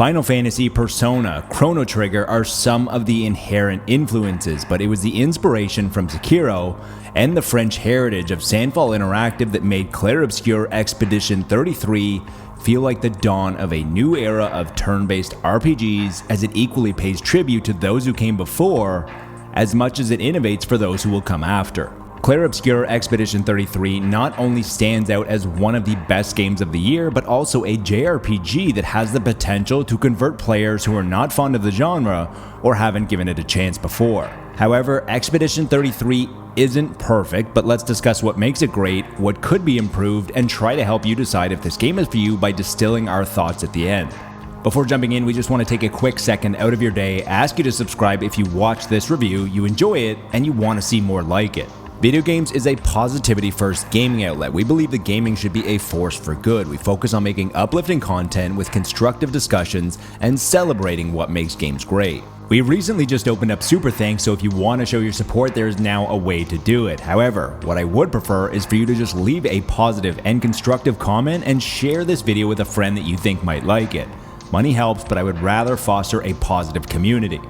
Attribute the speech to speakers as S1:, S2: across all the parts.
S1: Final Fantasy, Persona, Chrono Trigger are some of the inherent influences, but it was the inspiration from Sekiro and the French heritage of Sandfall Interactive that made Clair Obscur Expedition 33 feel like the dawn of a new era of turn-based RPGs, as it equally pays tribute to those who came before as much as it innovates for those who will come after. Clair Obscur Expedition 33 not only stands out as one of the best games of the year, but also a JRPG that has the potential to convert players who are not fond of the genre or haven't given it a chance before. However, Expedition 33 isn't perfect, but let's discuss what makes it great, what could be improved, and try to help you decide if this game is for you by distilling our thoughts at the end. Before jumping in, we just want to take a quick second out of your day, ask you to subscribe if you watch this review, you enjoy it, and you want to see more like it. Video games is a positivity-first gaming outlet. We believe that gaming should be a force for good. We focus on making uplifting content with constructive discussions and celebrating what makes games great. We recently just opened up Super Thanks, so if you want to show your support, there is now a way to do it. However, what I would prefer is for you to just leave a positive and constructive comment and share this video with a friend that you think might like it. Money helps, but I would rather foster a positive community.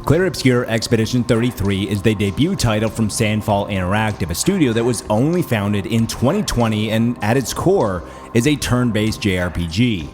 S1: Clair Obscur Expedition 33 is the debut title from Sandfall Interactive, a studio that was only founded in 2020 and at its core is a turn-based JRPG.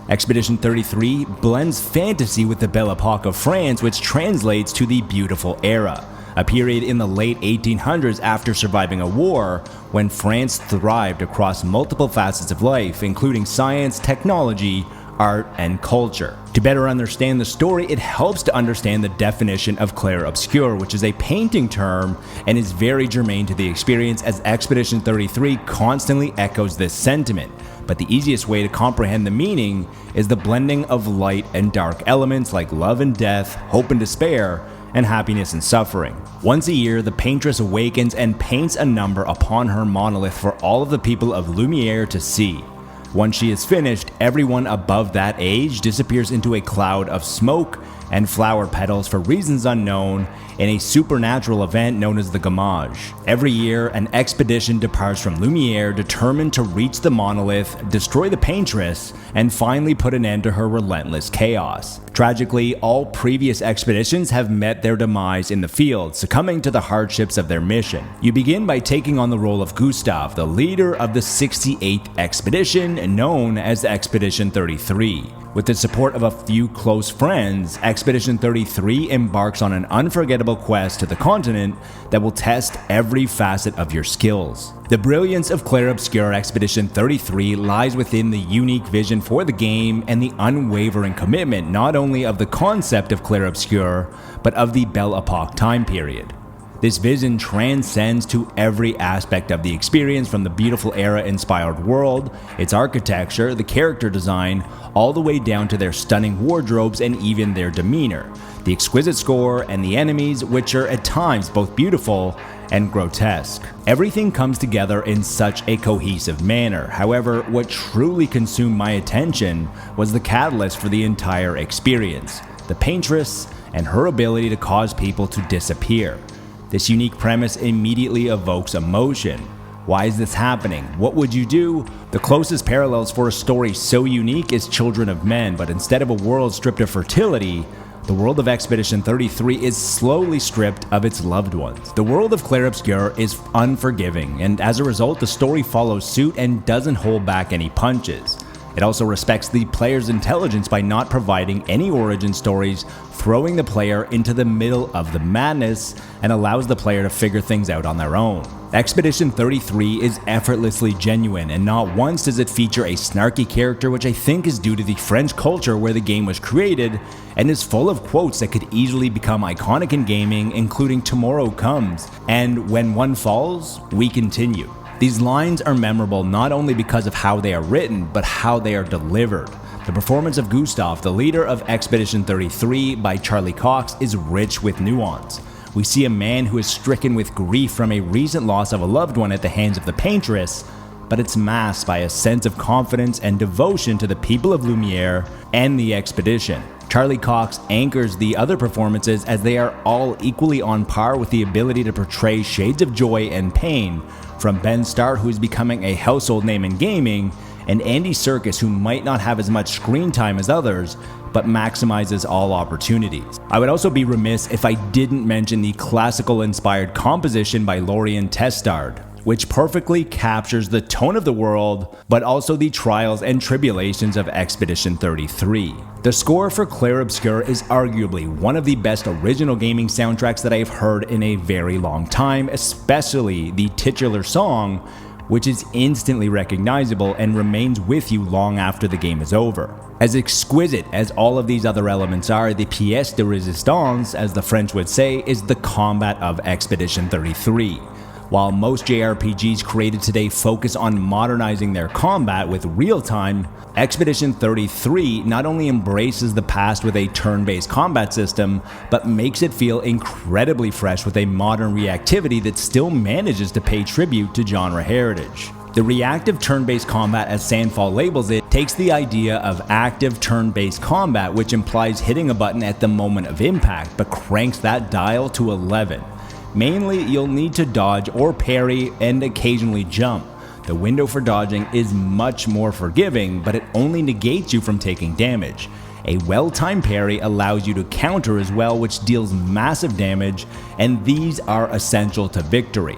S1: Expedition 33 blends fantasy with the Belle Epoque of France, which translates to the Beautiful Era, a period in the late 1800s after surviving a war when France thrived across multiple facets of life, including science, technology, art, and culture. To better understand the story, it helps to understand the definition of Clair Obscur, which is a painting term and is very germane to the experience, as Expedition 33 constantly echoes this sentiment. But the easiest way to comprehend the meaning is the blending of light and dark elements like love and death, hope and despair, and happiness and suffering. Once a year, the paintress awakens and paints a number upon her monolith for all of the people of Lumiere to see. Once she is finished, everyone above that age disappears into a cloud of smoke and flower petals for reasons unknown in a supernatural event known as the Gamage. Every year, an expedition departs from Lumiere determined to reach the monolith, destroy the paintress, and finally put an end to her relentless chaos. Tragically, all previous expeditions have met their demise in the field, succumbing to the hardships of their mission. You begin by taking on the role of Gustav, the leader of the 68th expedition, known as Expedition 33. With the support of a few close friends, Expedition 33 embarks on an unforgettable quest to the continent that will test every facet of your skills. The brilliance of Clair Obscur Expedition 33 lies within the unique vision for the game and the unwavering commitment not only of the concept of Clair Obscur, but of the Belle Epoque time period. This vision transcends to every aspect of the experience, from the Beautiful Era-inspired world, its architecture, the character design, all the way down to their stunning wardrobes and even their demeanor, the exquisite score, and the enemies, which are at times both beautiful and grotesque. Everything comes together in such a cohesive manner. However, what truly consumed my attention was the catalyst for the entire experience, the paintress and her ability to cause people to disappear. This unique premise immediately evokes emotion. Why is this happening? What would you do? The closest parallels for a story so unique is Children of Men, but instead of a world stripped of fertility, the world of Expedition 33 is slowly stripped of its loved ones. The world of Clair Obscur is unforgiving, and as a result, the story follows suit and doesn't hold back any punches. It also respects the player's intelligence by not providing any origin stories, throwing the player into the middle of the madness, and allows the player to figure things out on their own. Expedition 33 is effortlessly genuine, and not once does it feature a snarky character, which I think is due to the French culture where the game was created, and is full of quotes that could easily become iconic in gaming, including "Tomorrow comes," and "When one falls, we continue." These lines are memorable not only because of how they are written, but how they are delivered. The performance of Gustav, the leader of Expedition 33 by Charlie Cox, is rich with nuance. We see a man who is stricken with grief from a recent loss of a loved one at the hands of the paintress, but it's masked by a sense of confidence and devotion to the people of Lumiere and the expedition. Charlie Cox anchors the other performances, as they are all equally on par with the ability to portray shades of joy and pain, from Ben Starr, who is becoming a household name in gaming, and Andy Serkis, who might not have as much screen time as others, but maximizes all opportunities. I would also be remiss if I didn't mention the classical-inspired composition by Lorien Testard, which perfectly captures the tone of the world, but also the trials and tribulations of Expedition 33. The score for Clair Obscur is arguably one of the best original gaming soundtracks that I have heard in a very long time, especially the titular song, which is instantly recognizable and remains with you long after the game is over. As exquisite as all of these other elements are, the pièce de résistance, as the French would say, is the combat of Expedition 33. While most JRPGs created today focus on modernizing their combat with real-time, Expedition 33 not only embraces the past with a turn-based combat system, but makes it feel incredibly fresh with a modern reactivity that still manages to pay tribute to genre heritage. The reactive turn-based combat, as Sandfall labels it, takes the idea of active turn-based combat, which implies hitting a button at the moment of impact, but cranks that dial to 11. Mainly, you'll need to dodge or parry and occasionally jump. The window for dodging is much more forgiving, but it only negates you from taking damage. A well-timed parry allows you to counter as well, which deals massive damage, and these are essential to victory.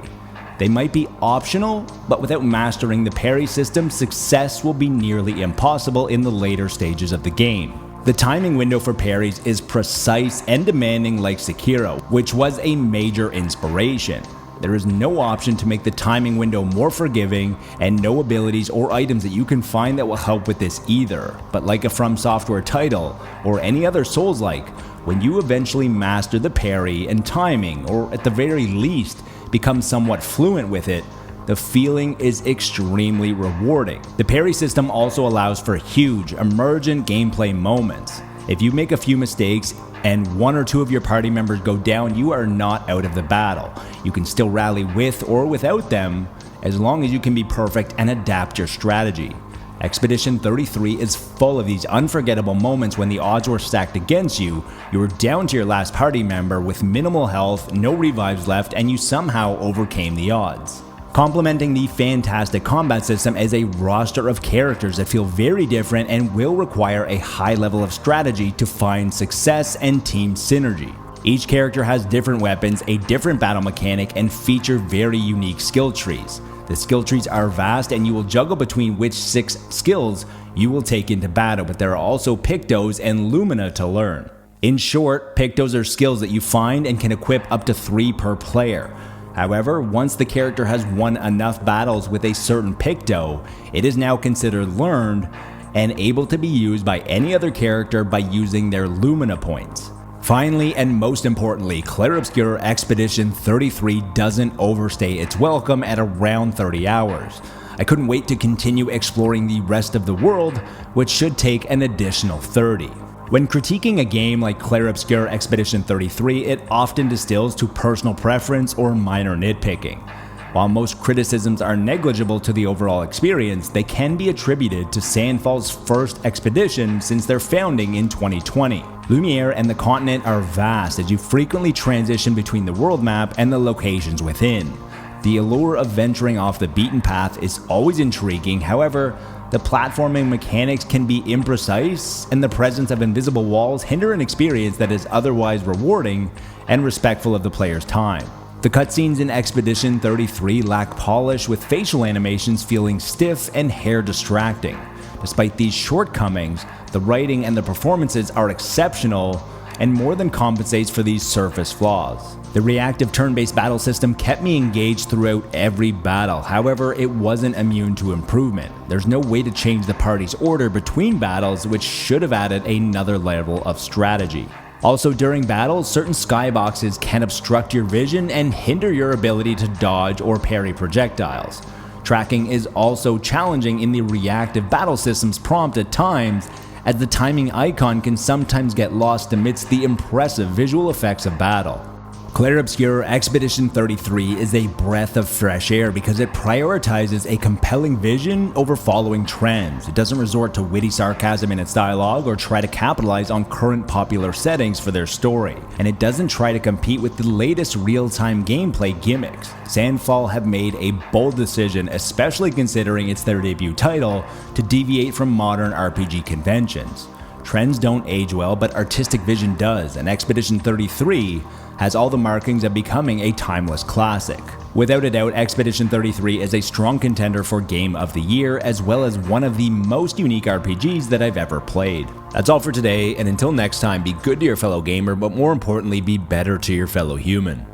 S1: They might be optional, but without mastering the parry system, success will be nearly impossible in the later stages of the game. The timing window for parries is precise and demanding like Sekiro, which was a major inspiration. There is no option to make the timing window more forgiving, and no abilities or items that you can find that will help with this either. But like a From Software title, or any other Souls-like, when you eventually master the parry and timing, or at the very least, become somewhat fluent with it, the feeling is extremely rewarding. The parry system also allows for huge, emergent gameplay moments. If you make a few mistakes and one or two of your party members go down, you are not out of the battle. You can still rally with or without them, as long as you can be perfect and adapt your strategy. Expedition 33 is full of these unforgettable moments when the odds were stacked against you, you were down to your last party member with minimal health, no revives left, and you somehow overcame the odds. Complementing the fantastic combat system is a roster of characters that feel very different and will require a high level of strategy to find success and team synergy. Each character has different weapons, a different battle mechanic, and feature very unique skill trees. The skill trees are vast, and you will juggle between which 6 skills you will take into battle, but there are also Pictos and Lumina to learn. In short, Pictos are skills that you find and can equip up to 3 per player. However, once the character has won enough battles with a certain Picto, it is now considered learned and able to be used by any other character by using their Lumina points. Finally, and most importantly, Clair Obscur Expedition 33 doesn't overstay its welcome at around 30 hours. I couldn't wait to continue exploring the rest of the world, which should take an additional 30. When critiquing a game like Clair Obscur Expedition 33, it often distills to personal preference or minor nitpicking. While most criticisms are negligible to the overall experience, they can be attributed to Sandfall's first expedition since their founding in 2020. Lumiere and the continent are vast as you frequently transition between the world map and the locations within. The allure of venturing off the beaten path is always intriguing, however, the platforming mechanics can be imprecise, and the presence of invisible walls hinder an experience that is otherwise rewarding and respectful of the player's time. The cutscenes in Expedition 33 lack polish, with facial animations feeling stiff and hair distracting. Despite these shortcomings, the writing and the performances are exceptional and more than compensates for these surface flaws. The reactive turn-based battle system kept me engaged throughout every battle, however, it wasn't immune to improvement. There's no way to change the party's order between battles, which should have added another level of strategy. Also, during battles, certain skyboxes can obstruct your vision and hinder your ability to dodge or parry projectiles. Tracking is also challenging in the reactive battle system's prompt at times, as the timing icon can sometimes get lost amidst the impressive visual effects of battle. Clair Obscur Expedition 33 is a breath of fresh air because it prioritizes a compelling vision over following trends. It doesn't resort to witty sarcasm in its dialogue or try to capitalize on current popular settings for their story. And it doesn't try to compete with the latest real-time gameplay gimmicks. Sandfall have made a bold decision, especially considering it's their debut title, to deviate from modern RPG conventions. Trends don't age well, but artistic vision does, and Expedition 33 has all the markings of becoming a timeless classic. Without a doubt, Expedition 33 is a strong contender for Game of the Year, as well as one of the most unique RPGs that I've ever played. That's all for today, and until next time, be good to your fellow gamer, but more importantly, be better to your fellow human.